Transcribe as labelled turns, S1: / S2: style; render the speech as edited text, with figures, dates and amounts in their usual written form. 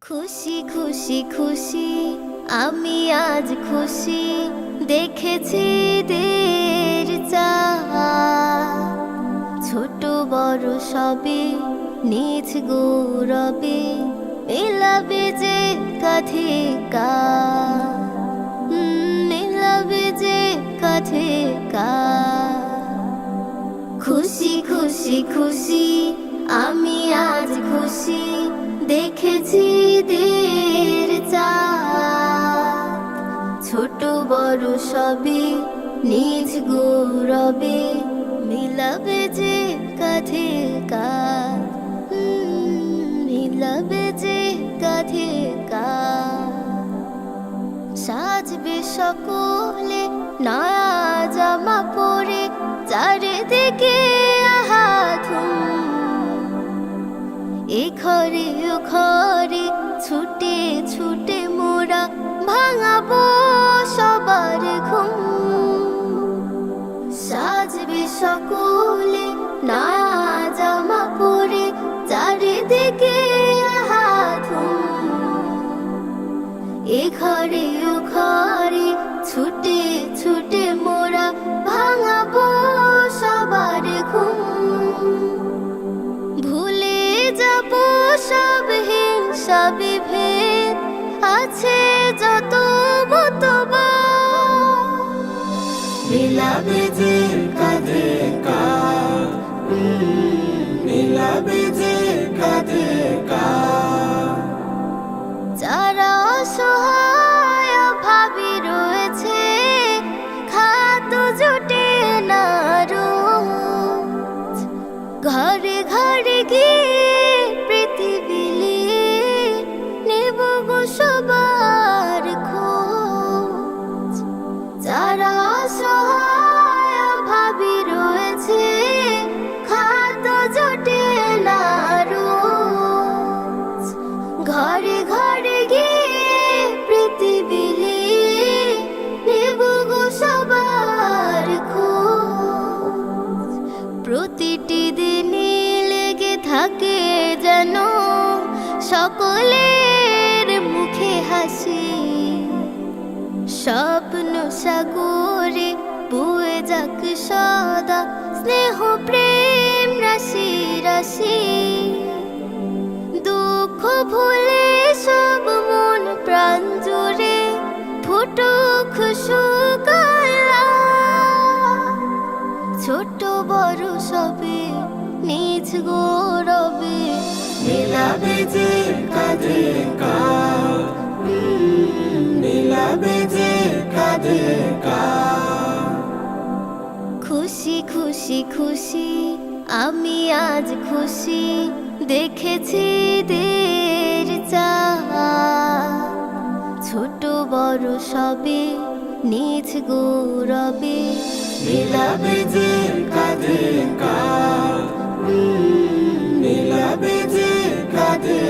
S1: খুশি খুশি খুশি আমি আজ খুশি দেখেছি দের চাঁদ, ছোট বড় সবে নিজ গৌরবে মেলাবে যে কাঁধে কাঁধ, মেলাবে যে কাঁধে কাঁধ। খুশি খুশি খুশি আমি আজ খুশি দেখেছি দের চাঁদ, ছোট বড় সবে নিজ গৌরবে মিলাবে যে কাঁধে কাঁধ, মিলাবে যে কাঁধে কাঁধ। সাজবে সকলে নয়া জামা পরে চারিদিকে আহাধুম, এ ঘরে ও ঘরে ছুটে ছুটে মোরা ভাঙাবো সবার ঘুম। সাজবে সকলে নয়া জামা পরে চারিদিকে আহাধুম, এ ঘরে ও ঘরে ছুটে ছুটে মোরা ভাঙাবো সবার ঘুম। ভুলে যাব সব হিংসা বিভেদ আছে যত মতবাদ,
S2: মিলাবে যে কাঁধে কাঁধ, মিলাবে যে কাঁধে কাঁধ।
S1: যারা অসহায় অভাবী রয়েছে খাদ্য জোটে না রোজ, ঘরে ঘরে গিয়ে পৃথিবী নেব গো সবার খোঁজ। যারা অসহায় অভাবী রয়েছে খাদ্য জোটে না রোজ, ঘরে ঘরে গিয়ে পৃথিবী নেব গো সবার খোঁজ। প্রতিটি দিনে লেগে থাকে যেন সকলের মুখে হাসি, স্বপ্ন সাগরে বয়ে যাক সদা স্নেহ প্রেম রাশি রাশি। দুঃখ ভুলে সব মন প্রাণ জুড়ে ফুটুক সুখ আল্লাহ, ছোট বড় সবে নিজ গৌরবে
S2: মিলাবে যে কাঁধে কাঁধ, মিলাবে যে কাঁধে কাঁধ।
S1: খুশি খুশি খুশি আমি আজ খুশি দেখেছি দের চাঁদ, ছোট বড় সবে নিজ গৌরবে
S2: মিলাবে যে কাঁধে কাঁধ, মিলাবে যে কাঁধে